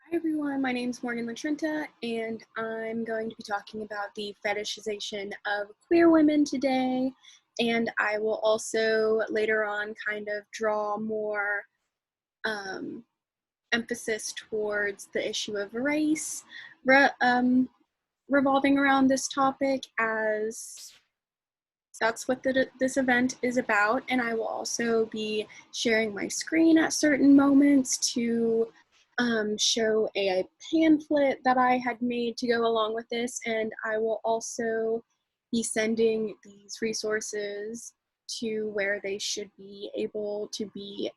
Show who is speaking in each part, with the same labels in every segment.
Speaker 1: Hi everyone, my name is Litrenta, and I'm going to be talking about the fetishization of queer women today, and I will also later on kind of draw more emphasis towards the issue of race revolving around this topic, as that's what this event is about. And I will also be sharing my screen at certain moments to show a pamphlet that I had made to go along with this, and I will also be sending these resources to where they should be able to be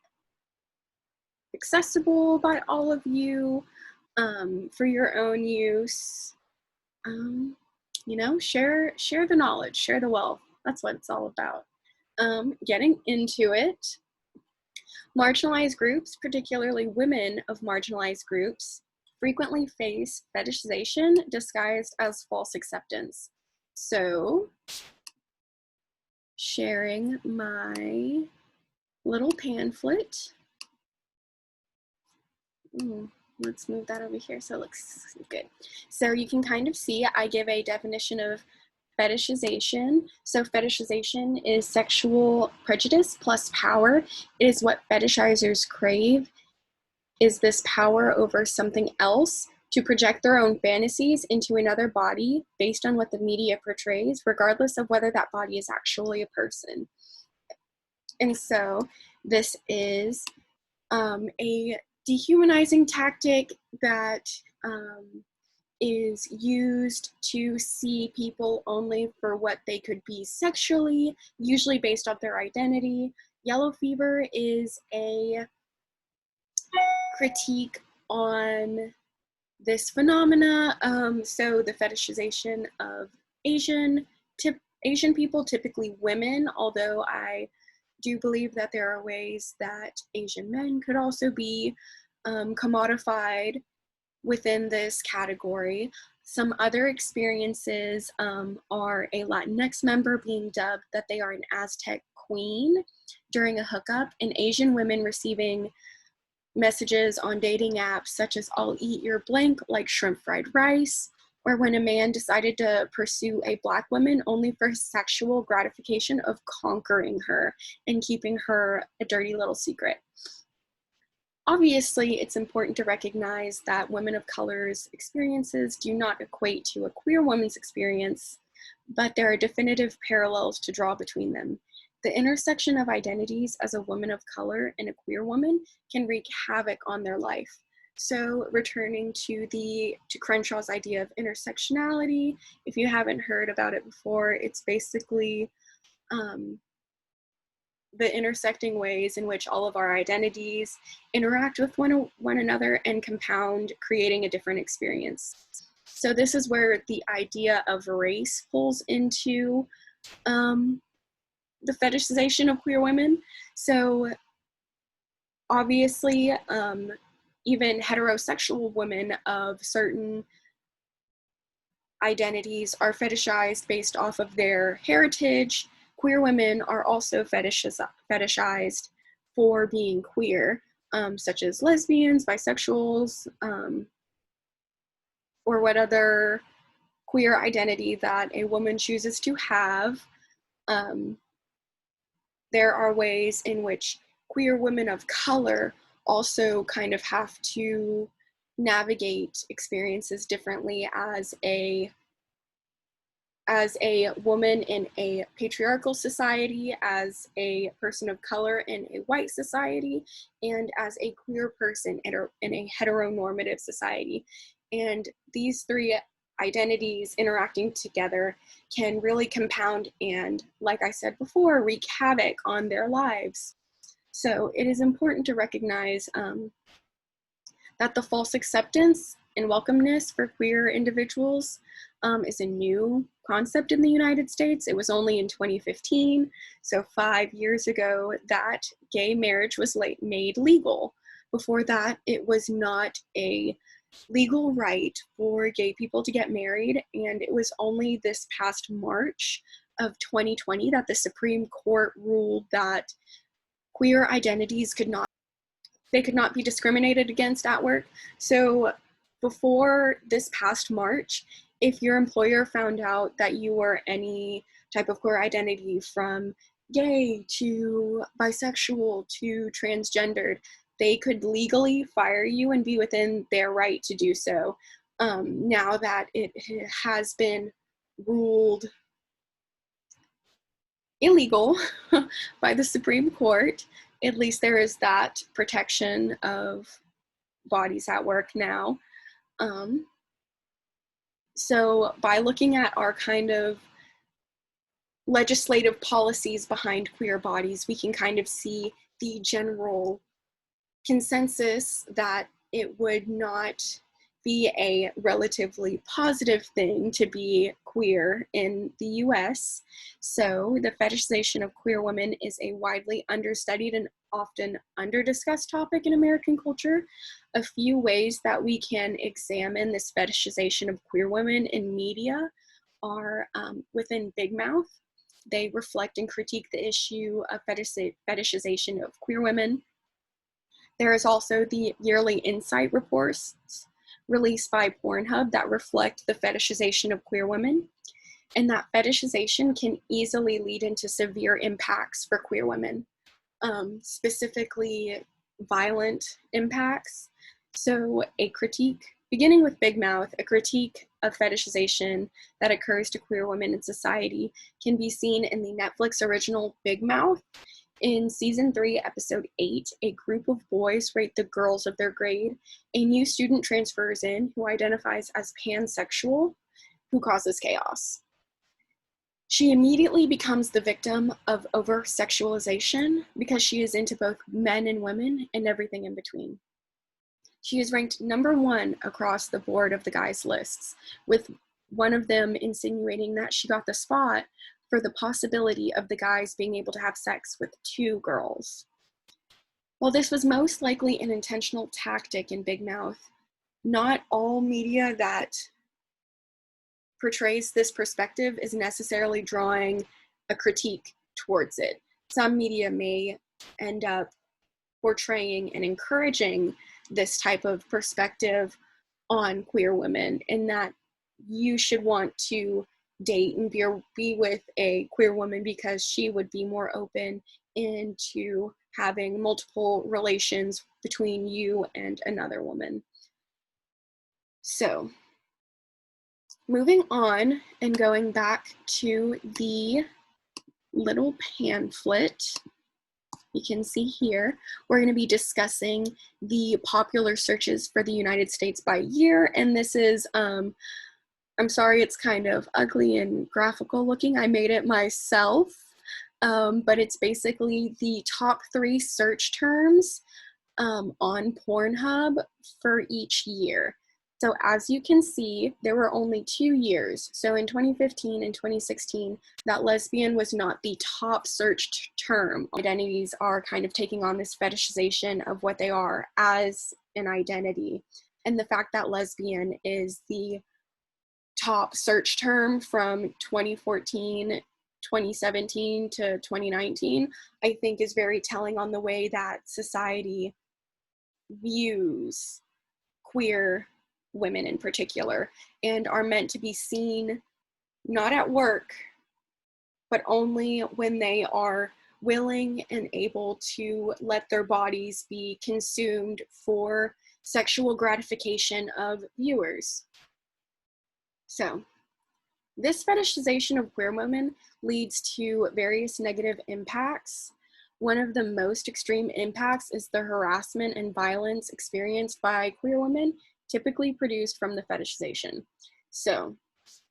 Speaker 1: accessible by all of you for your own use. Share the knowledge, share the wealth. That's what it's all about. Getting into it, marginalized groups, particularly women of marginalized groups, frequently face fetishization disguised as false acceptance. So, sharing my little pamphlet. Let's move that over here so it looks good. So you can kind of see I give a definition of fetishization. So fetishization is sexual prejudice plus power. It is what fetishizers crave, is this power over something else to project their own fantasies into another body based on what the media portrays, regardless of whether that body is actually a person. And so this is a dehumanizing tactic that is used to see people only for what they could be sexually, usually based off their identity. Yellow fever is a critique on this phenomena. So the fetishization of Asian people, typically women, although I do believe that there are ways that Asian men could also be commodified within this category. Some other experiences are a Latinx member being dubbed that they are an Aztec queen during a hookup, and Asian women receiving messages on dating apps such as "I'll eat your blank" like shrimp fried rice, or when a man decided to pursue a Black woman only for sexual gratification of conquering her and keeping her a dirty little secret. Obviously, it's important to recognize that women of color's experiences do not equate to a queer woman's experience, but there are definitive parallels to draw between them. The intersection of identities as a woman of color and a queer woman can wreak havoc on their life. So returning to Crenshaw's idea of intersectionality, if you haven't heard about it before, it's basically the intersecting ways in which all of our identities interact with one another and compound, creating a different experience. So this is where the idea of race pulls into the fetishization of queer women. So obviously, even heterosexual women of certain identities are fetishized based off of their heritage. Queer women are also fetishized for being queer, such as lesbians, bisexuals, or what other queer identity that a woman chooses to have. There are ways in which queer women of color also kind of have to navigate experiences differently as a woman in a patriarchal society, as a person of color in a white society, and as a queer person in a heteronormative society. And these three identities interacting together can really compound and, like I said before, wreak havoc on their lives. So it is important to recognize that the false acceptance and welcomeness for queer individuals is a new concept in the United States. It was only in 2015, so 5 years ago, that gay marriage was made legal. Before that, it was not a legal right for gay people to get married, and it was only this past March of 2020 that the Supreme Court ruled that queer identities could not they could not be discriminated against at work. So before this past March, if your employer found out that you were any type of queer identity, from gay to bisexual to transgendered, they could legally fire you and be within their right to do so. Now that it has been ruled illegal by the Supreme Court, at least there is that protection of bodies at work now. So by looking at our kind of legislative policies behind queer bodies, we can kind of see the general consensus that it would not be a relatively positive thing to be queer in the US. So the fetishization of queer women is a widely understudied and often under-discussed topic in American culture. A few ways that we can examine this fetishization of queer women in media are within Big Mouth. They reflect and critique the issue of fetishization of queer women. There is also the yearly insight reports released by Pornhub that reflect the fetishization of queer women, and that fetishization can easily lead into severe impacts for queer women, specifically violent impacts. So a critique, beginning with Big Mouth, a critique of fetishization that occurs to queer women in society can be seen in the Netflix original Big Mouth. In season 3, episode 8, a group of boys rate the girls of their grade. A new student transfers in who identifies as pansexual, who causes chaos. She immediately becomes the victim of over-sexualization because she is into both men and women and everything in between. She is ranked number 1 across the board of the guys' lists, with one of them insinuating that she got the spot for the possibility of the guys being able to have sex with 2 girls. While this was most likely an intentional tactic in Big Mouth, not all media that portrays this perspective is necessarily drawing a critique towards it. Some media may end up portraying and encouraging this type of perspective on queer women, in that you should want to date and be with a queer woman because she would be more open into having multiple relations between you and another woman. So, moving on and going back to the little pamphlet, you can see here, we're going to be discussing the popular searches for the United States by year, and this is, I'm sorry, it's kind of ugly and graphical looking. I made it myself, but it's basically the top 3 search terms on Pornhub for each year. So as you can see, there were only 2 years. So in 2015 and 2016, that lesbian was not the top searched term. Identities are kind of taking on this fetishization of what they are as an identity. And the fact that lesbian is the top search term from 2014, 2017 to 2019, I think is very telling on the way that society views queer women in particular, and are meant to be seen not at work, but only when they are willing and able to let their bodies be consumed for sexual gratification of viewers. So, this fetishization of queer women leads to various negative impacts. One of the most extreme impacts is the harassment and violence experienced by queer women, typically produced from the fetishization. So,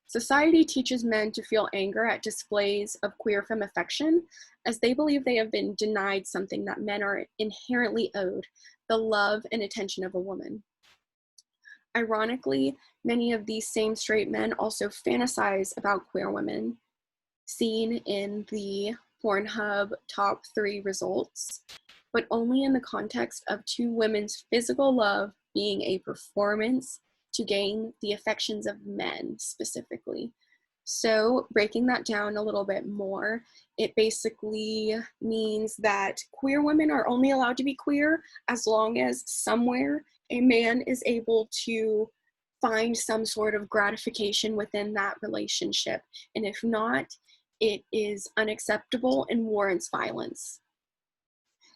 Speaker 1: society teaches men to feel anger at displays of queer femme affection, as they believe they have been denied something that men are inherently owed, the love and attention of a woman. Ironically, many of these same straight men also fantasize about queer women, seen in the Pornhub top 3 results, but only in the context of 2 women's physical love being a performance to gain the affections of men specifically. So breaking that down a little bit more, it basically means that queer women are only allowed to be queer as long as somewhere a man is able to find some sort of gratification within that relationship. And if not, it is unacceptable and warrants violence.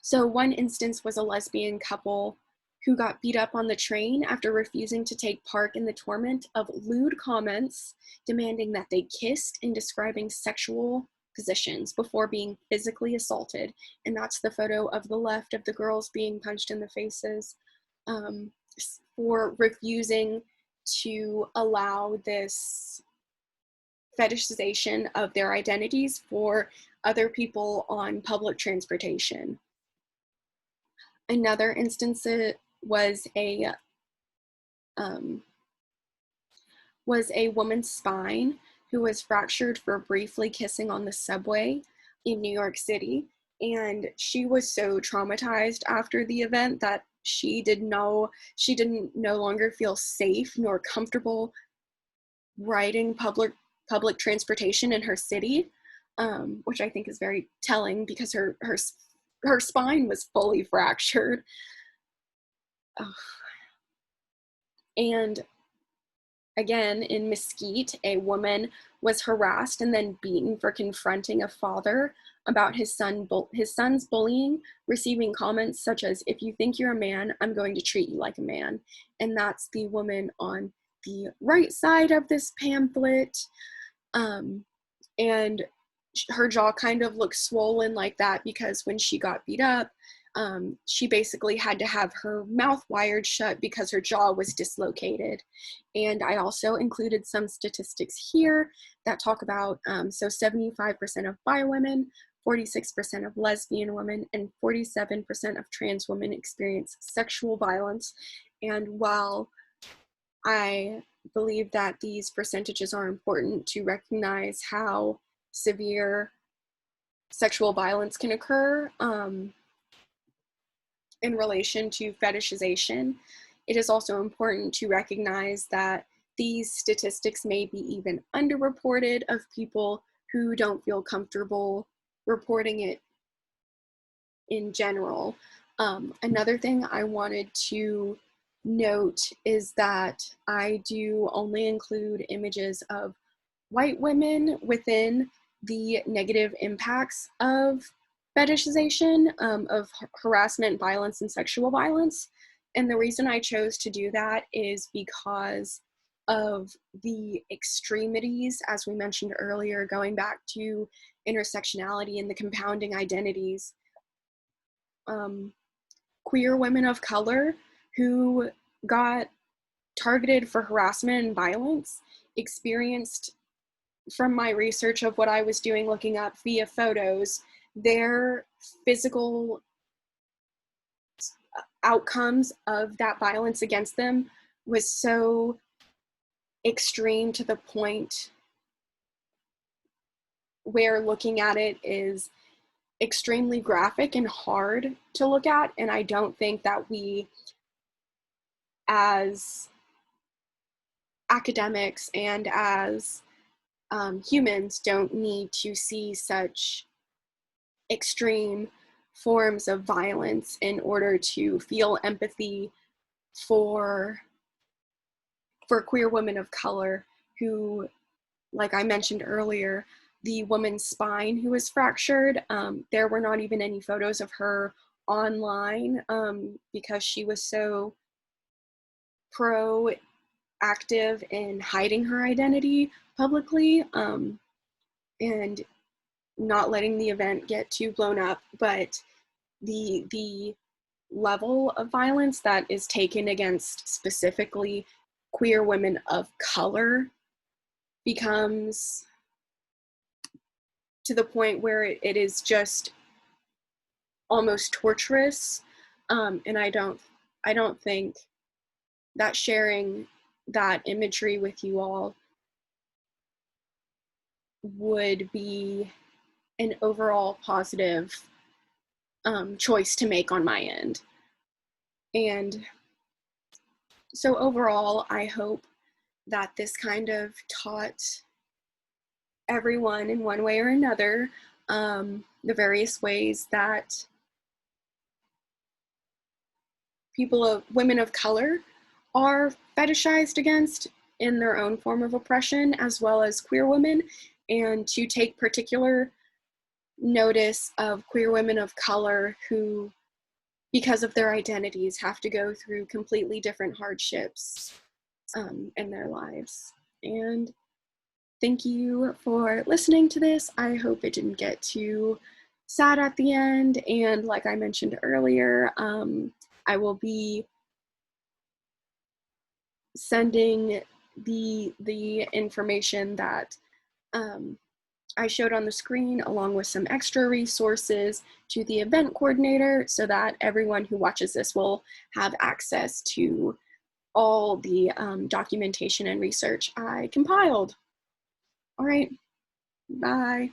Speaker 1: So one instance was a lesbian couple who got beat up on the train after refusing to take part in the torment of lewd comments demanding that they kissed and describing sexual positions before being physically assaulted. And that's the photo of the left of the girls being punched in the faces for refusing to allow this fetishization of their identities for other people on public transportation. Another instance was a woman's spine who was fractured for briefly kissing on the subway in New York City. And she was so traumatized after the event that she didn't no longer feel safe nor comfortable riding public transportation in her city, which I think is very telling because her spine was fully fractured. And again, in Mesquite, a woman was harassed and then beaten for confronting a father about his son's bullying, receiving comments such as, "If you think you're a man, I'm going to treat you like a man." And that's the woman on the right side of this pamphlet. And her jaw kind of looks swollen like that because when she got beat up, she basically had to have her mouth wired shut because her jaw was dislocated. And I also included some statistics here that talk about, so 75% of bi women, 46% of lesbian women, and 47% of trans women experience sexual violence. And while I believe that these percentages are important to recognize how severe sexual violence can occur, in relation to fetishization, it is also important to recognize that these statistics may be even underreported of people who don't feel comfortable reporting it in general. Another thing I wanted to note is that I do only include images of white women within the negative impacts of fetishization, of harassment, violence, and sexual violence. And the reason I chose to do that is because of the extremities, as we mentioned earlier, going back to intersectionality and the compounding identities. Queer women of color who got targeted for harassment and violence experienced, from my research of what I was doing looking up via photos, their physical outcomes of that violence against them was so extreme to the point where looking at it is extremely graphic and hard to look at. And I don't think that we, as academics and as humans, don't need to see such extreme forms of violence in order to feel empathy for queer women of color who, like I mentioned earlier, the woman's spine who was fractured, there were not even any photos of her online because she was so proactive in hiding her identity publicly and not letting the event get too blown up. But the level of violence that is taken against specifically queer women of color becomes to the point where it is just almost torturous. And I don't think that sharing that imagery with you all would be an overall positive choice to make on my end. And so overall, I hope that this kind of taught everyone in one way or another, the various ways that women of color are fetishized against in their own form of oppression, as well as queer women, and to take particular notice of queer women of color who, because of their identities, have to go through completely different hardships in their lives. And thank you for listening to this. I hope it didn't get too sad at the end. And like I mentioned earlier, I will be sending the information that I showed on the screen, along with some extra resources, to the event coordinator, so that everyone who watches this will have access to all the documentation and research I compiled. All right, bye.